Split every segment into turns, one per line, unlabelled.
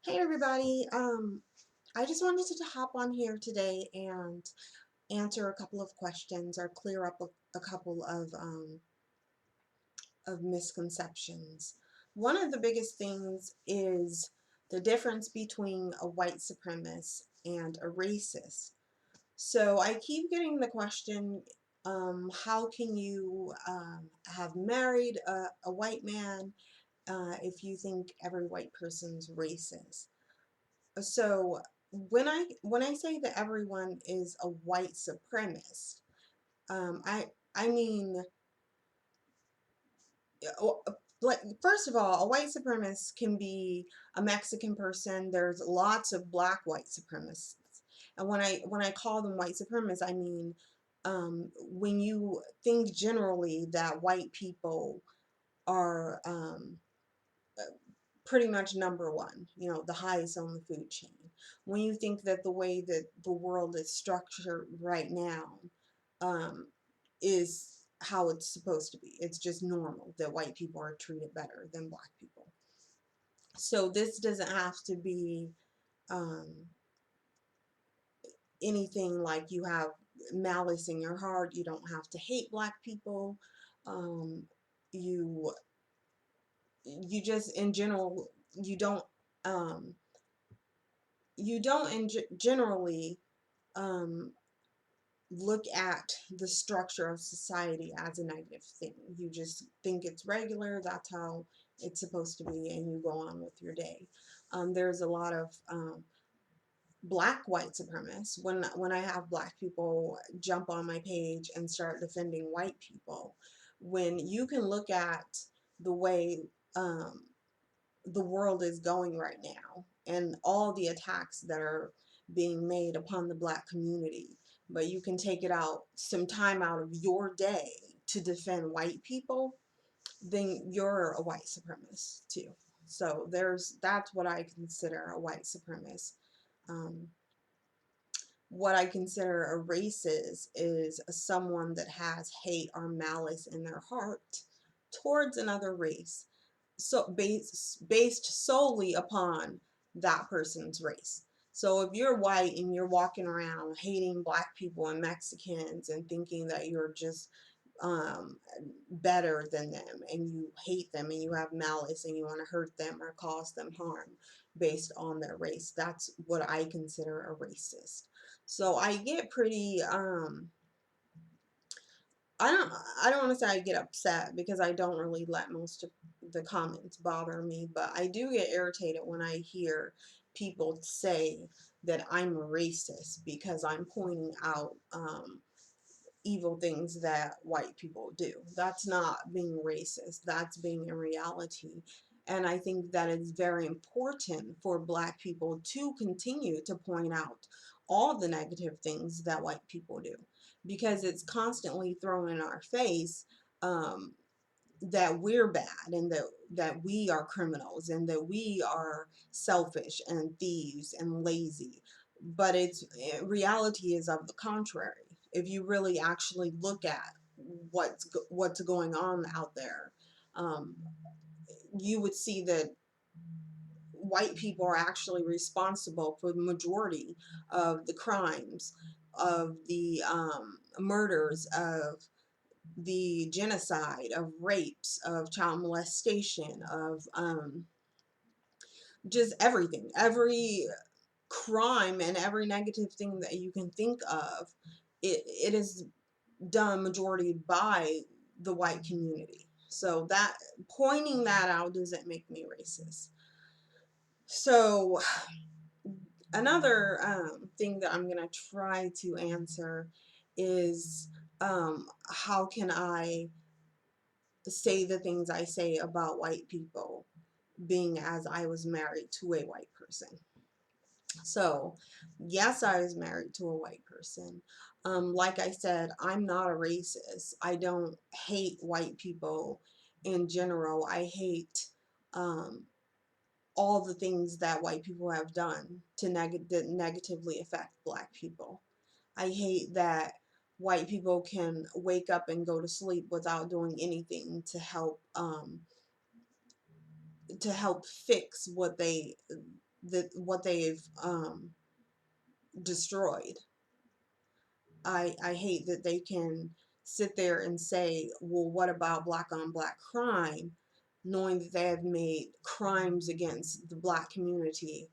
Hey everybody, I just wanted to hop on here today and answer a couple of questions or clear up a couple of misconceptions. One of the biggest things is the difference between a white supremacist and a racist. So I keep getting the question, how can you have married a white man if you think every white person's racist? So when I say that everyone is a white supremacist, I mean, like, first of all, a white supremacist can be a Mexican person. There's lots of black white supremacists, and when I call them white supremacists, I mean, when you think generally that white people are pretty much number one, the highest on the food chain. When you think that the way that the world is structured right now um, is how it's supposed to be. It's just normal that white people are treated better than black people. So this doesn't have to be um, anything like you have malice in your heart. You don't have to hate black people. Um, you you just in general um, you don't generally um, look at the structure of society as a negative thing. You just think it's regular, that's how it's supposed to be, and you go on with your day. There's a lot of black white supremacists. When I have black people jump on my page and start defending white people, when you can look at the way um, the world is going right now and all the attacks that are being made upon the black community, but you can take it out some time out of your day to defend white people, then you're a white supremacist too. So that's what I consider a white supremacist. um, what I consider a racist is someone that has hate or malice in their heart towards another race, so based solely upon that person's race. So if you're white and you're walking around hating black people and Mexicans and thinking that you're just um, better than them, and you hate them and you have malice and you want to hurt them or cause them harm based on their race, that's what I consider a racist. So I get pretty I don't I don't want to say I get upset, because I don't really let most of the comments bother me, but I do get irritated when I hear people say that I'm a racist because I'm pointing out evil things that white people do. That's not being racist, that's being a reality. And I think that it's very important for black people to continue to point out all the negative things that white people do, because it's constantly thrown in our face um, that we're bad, and that we are criminals, and that we are selfish and thieves and lazy. But reality is of the contrary. If you really actually look at what's going on out there, um, you would see that white people are actually responsible for the majority of the crimes, of the murders, of the genocide, of rapes, of child molestation, of just everything, every crime and every negative thing that you can think of. It is done majority by the white community. So that, pointing that out doesn't make me racist. So another thing that I'm gonna try to answer is, how can I say the things I say about white people, being as I was married to a white person. So, yes, I was married to a white person. Like I said, I'm not a racist. I don't hate white people in general. I hate um, all the things that white people have done to that negatively affect black people. I hate that white people can wake up and go to sleep without doing anything to help fix what what they've destroyed. I hate that they can sit there and say, well, what about black on black crime, knowing that they have made crimes against the black community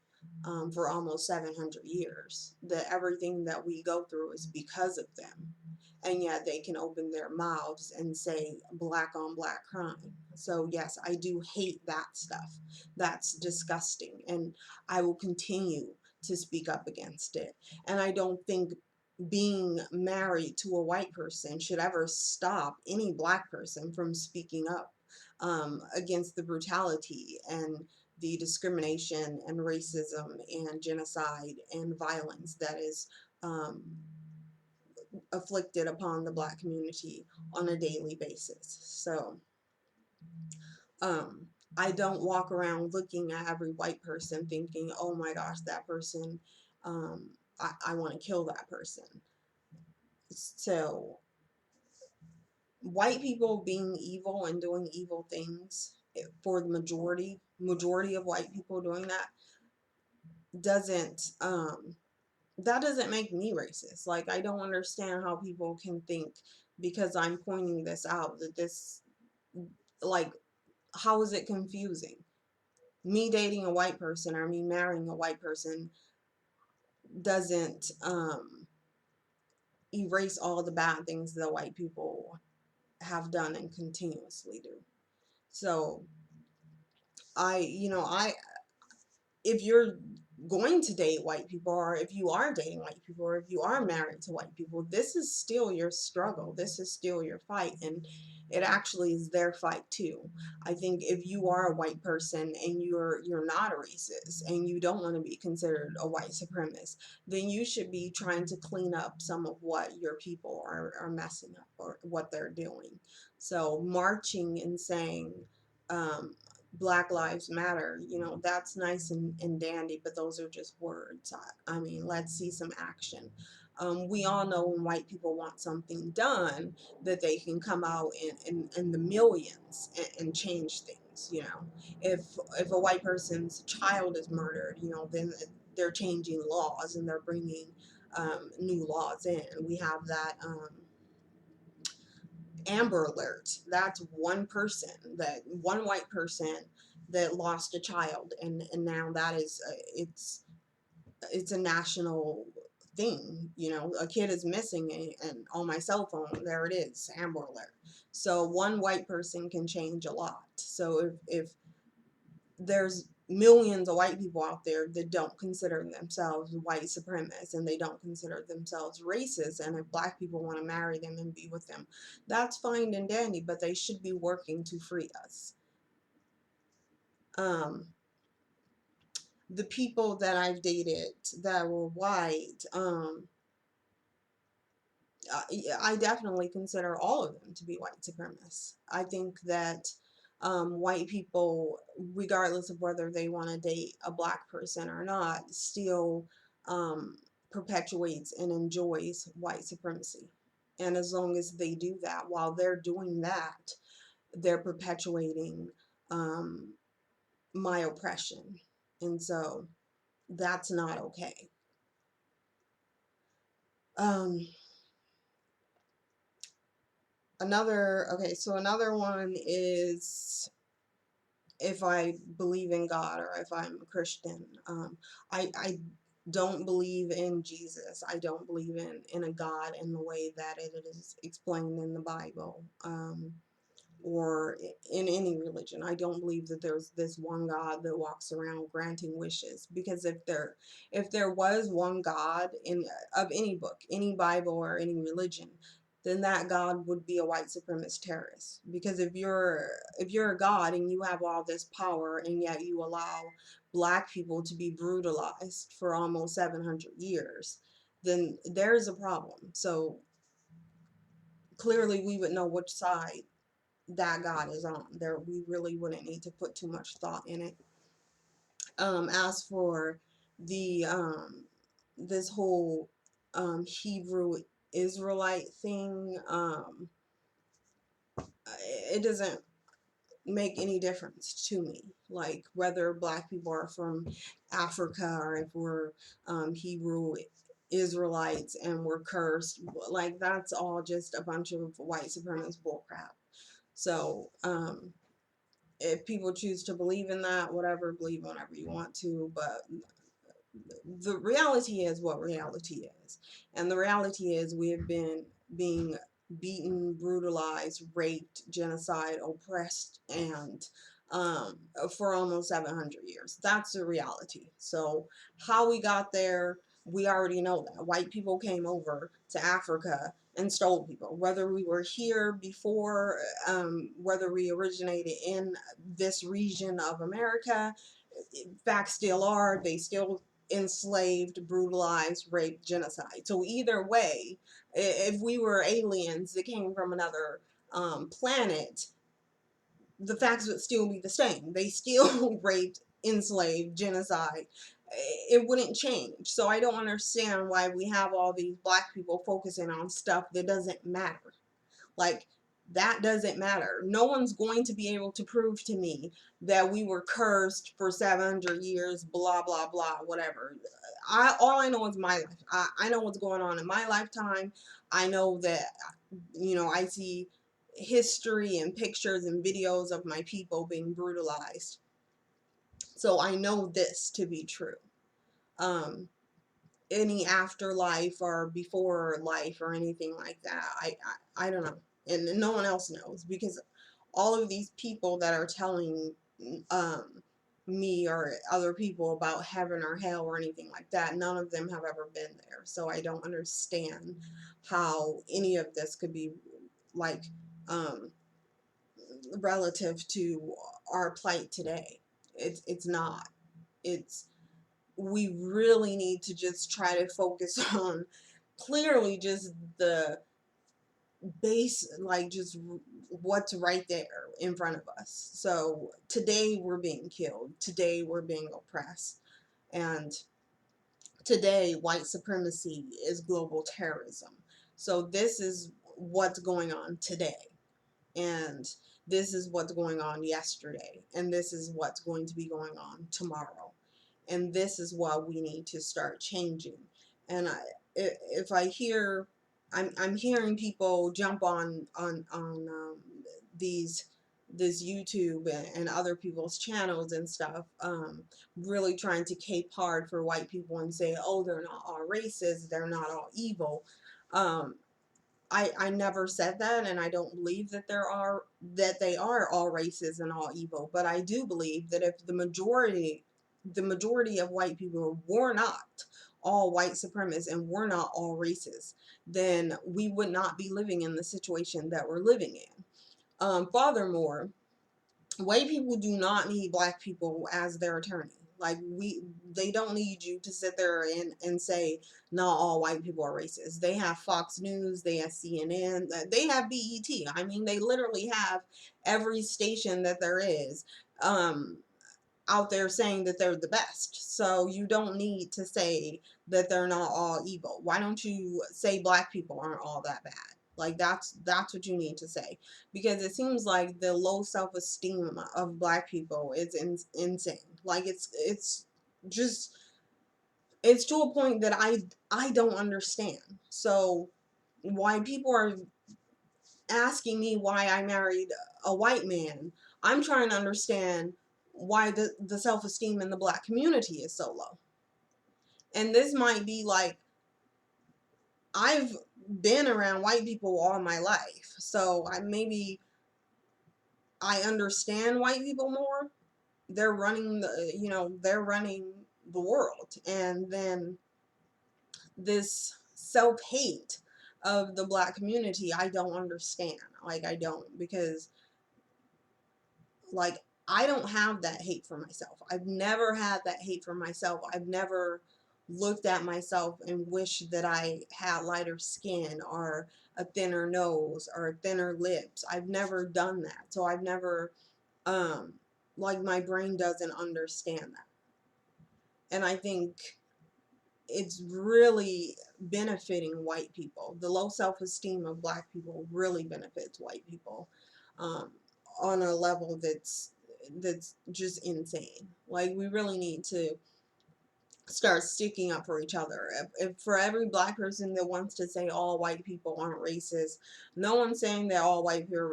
for almost 700 years, that everything that we go through is because of them. And yet they can open their mouths and say black on black crime. So yes, I do hate that stuff. That's disgusting. And I will continue to speak up against it. And I don't think being married to a white person should ever stop any black person from speaking up against the brutality and the discrimination and racism and genocide and violence that is um, afflicted upon the black community on a daily basis. So um, I don't walk around looking at every white person thinking, oh my gosh, that person, um, I want to kill that person. So white people being evil and doing evil things, for the majority of white people doing that, doesn't that doesn't make me racist. Like, I don't understand how people can think because I'm pointing this out that this, like, how is it confusing? Me dating a white person or me marrying a white person doesn't erase all the bad things that white people have done and continuously do. So I if you're going to date white people, or if you are dating white people, or if you are married to white people, this is still your struggle. This is still your fight, and it actually is their fight too. I think if you are a white person and you're not a racist and you don't want to be considered a white supremacist, then you should be trying to clean up some of what your people are messing up or what they're doing. So marching and saying, um, Black Lives Matter, that's nice and dandy, but those are just words. I mean, let's see some action. We all know when white people want something done that they can come out in the millions and change things. If a white person's child is murdered, then they're changing laws and they're bringing new laws in. We have that. Amber Alert. That's one white person that lost a child, and now that is it's a national thing. A kid is missing, and on my cell phone there it is, Amber Alert. So one white person can change a lot. So if there's millions of white people out there that don't consider themselves white supremacists and they don't consider themselves racist, and if black people want to marry them and be with them, that's fine and dandy, but they should be working to free us. The people that I've dated that were white, I definitely consider all of them to be white supremacists. I think that white people, regardless of whether they want to date a black person or not, still um, perpetuates and enjoys white supremacy. And as long as they do that, while they're doing that, they're perpetuating um, my oppression. And so that's not okay. Um, another one is if I believe in God or if I'm a Christian. I don't believe in Jesus. I don't believe in a God in the way that it is explained in the Bible. Or in any religion. I don't believe that there's this one God that walks around granting wishes, because if there was one God in of any book, any Bible or any religion, then that God would be a white supremacist terrorist. Because if you're a God and you have all this power and yet you allow black people to be brutalized for almost 700 years, then there's a problem. So clearly we would know which side that God is on. There, we really wouldn't need to put too much thought in it. As for the this whole Hebrew Israelite thing, it doesn't. make any difference to me. Like whether black people are from Africa or if we're Hebrew Israelites and we're cursed, like that's all just a bunch of white supremacist bullcrap. So if people choose to believe in that, whatever, believe whatever you want to, but the reality is what reality is. And the reality is we have been being beaten, brutalized, raped, genocide, oppressed, and um, for almost 700 years. That's the reality. So how we got there, we already know that. White people came over to Africa and stole people. Whether we were here before, whether we originated in this region of America, facts still are, they still enslaved, brutalized, raped, genocide. So either way, if we were aliens that came from another planet, the facts would still be the same. They still raped, enslaved, genocide. It wouldn't change. So I don't understand why we have all these black people focusing on stuff that doesn't matter. Like, that doesn't matter. No one's going to be able to prove to me that we were cursed for 700 years, blah, blah, blah, whatever. All I know is my life. I know what's going on in my lifetime. I know that, I see history and pictures and videos of my people being brutalized. So I know this to be true. Um, any afterlife or before life or anything like that. I don't know. And no one else knows because all of these people that are telling um, me or other people about heaven or hell or anything like that, none of them have ever been there. So I don't understand how any of this could be like um, relative to our plight today. It's not. It's we really need to just try to focus on clearly just the base, like just what's right there in front of us. So today we're being killed, today we're being oppressed, and today white supremacy is global terrorism. So this is what's going on today, and this is what's going on yesterday, and this is what's going to be going on tomorrow, and this is what we need to start changing. And if I hear, I'm hearing people jump on these this YouTube and other people's channels and stuff, really trying to cape hard for white people and say, oh, they're not all racist, they're not all evil. Um, I never said that, and I don't believe that they are all racist and all evil. But I do believe that if the majority of white people were not all white supremacists and were not all racist, then we would not be living in the situation that we're living in. Furthermore, white people do not need black people as their attorney. Like they don't need you to sit there and say, not all white people are racist. They have Fox News, they have CNN, they have BET. I mean, they literally have every station that there is um, out there saying that they're the best. So you don't need to say that they're not all evil. Why don't you say black people aren't all that bad? Like that's what you need to say, because it seems like the low self-esteem of black people is insane. Like it's just it's to a point that I don't understand. So why people are asking me why I married a white man, I'm trying to understand why the self-esteem in the black community is so low. And this might be like, I've been around white people all my life, so I understand white people more. They're running they're running the world. And then this self-hate of the black community, I don't understand. Like, I don't, because like, I don't have that hate for myself. I've never had that hate for myself. I've never looked at myself and wished that I had lighter skin or a thinner nose or thinner lips. I've never done that. So I've never, like, my brain doesn't understand that. And I think it's really benefiting white people. The low self-esteem of black people really benefits white people. Um, on a level that's just insane. Like, we really need to start sticking up for each other. If for every black person that wants to say all white people aren't racist, no one's saying that all white people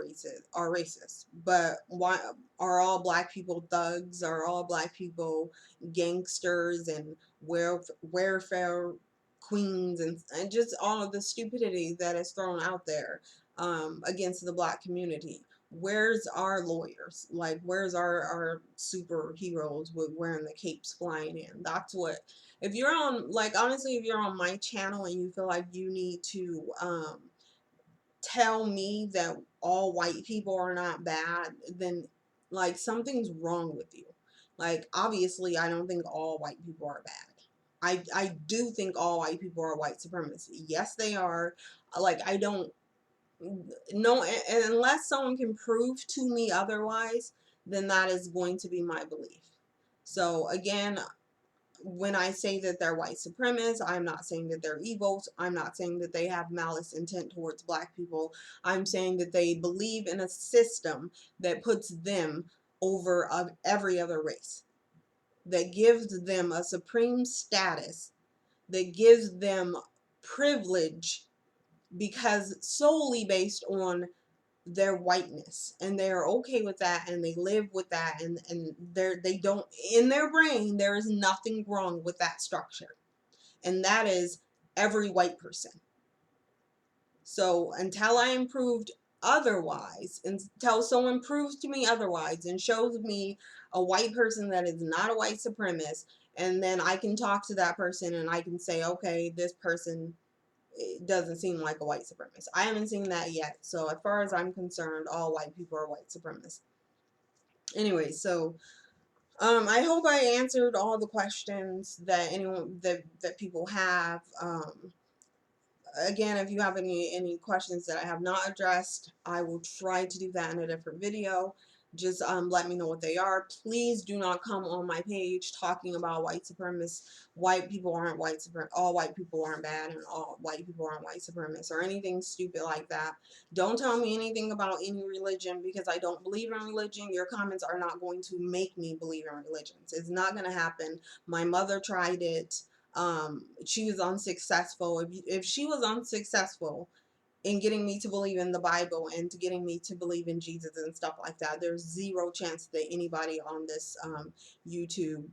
are racist. But why are all black people thugs? Are all black people gangsters and welfare queens and just all of the stupidity that is thrown out there against the black community? Where's our lawyers? Like, where's our superheroes with wearing the capes flying in? That's what, if you're on, like, honestly, if you're on my channel and you feel like you need to tell me that all white people are not bad, then like something's wrong with you. Like, obviously, I don't think all white people are bad. I do think all white people are white supremacy. Yes, they are. Like, I don't, no, unless someone can prove to me otherwise, then that is going to be my belief. So again, when I say that they're white supremacists, I'm not saying that they're evil. I'm not saying that they have malice intent towards black people. I'm saying that they believe in a system that puts them over every other race, that gives them a supreme status, that gives them privilege because solely based on their whiteness, and they're okay with that, and they live with that, and they don't, in their brain there is nothing wrong with that structure, and that is every white person. So until I am proved otherwise, until someone proves to me otherwise and shows me a white person that is not a white supremacist, and then I can talk to that person and I can say, okay, this person, it doesn't seem like a white supremacist. I haven't seen that yet. So as far as I'm concerned, all white people are white supremacists. Anyway, so I hope I answered all the questions that anyone that people have. Again, if you have any questions that I have not addressed, I will try to do that in a different video. Just let me know what they are. Please do not come on my page talking about white supremacists. White people aren't white supremacists. All white people aren't bad, and all white people aren't white supremacists, or anything stupid like that. Don't tell me anything about any religion, because I don't believe in religion. Your comments are not going to make me believe in religions. It's not going to happen. My mother tried it. She was unsuccessful. If she was unsuccessful in getting me to believe in the Bible and to getting me to believe in Jesus and stuff like that, there's zero chance that anybody on this YouTube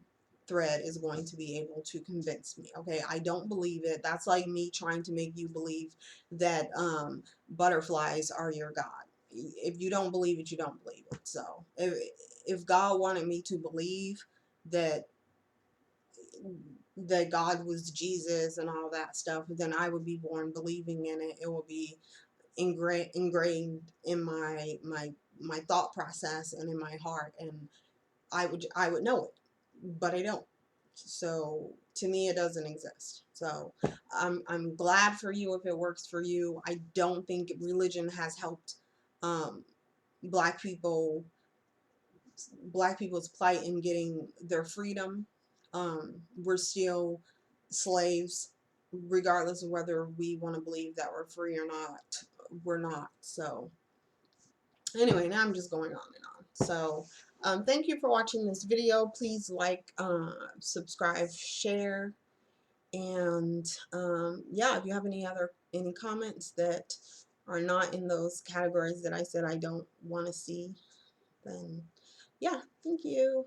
thread is going to be able to convince me. Okay, I don't believe it. That's like me trying to make you believe that butterflies are your God. If you don't believe it, you don't believe it. So if God wanted me to believe that God was Jesus and all that stuff, then I would be born believing in it. It will be ingrained in my thought process and in my heart, and I would know it, but I don't. So to me, it doesn't exist. So I'm glad for you if it works for you. I don't think religion has helped um, black people black people's plight in getting their freedom. We're still slaves, regardless of whether we want to believe that we're free or not. We're not. So anyway, now I'm just going on and on. So thank you for watching this video. Please like, subscribe, share, and yeah, if you have any comments that are not in those categories that I said I don't want to see, then yeah, thank you.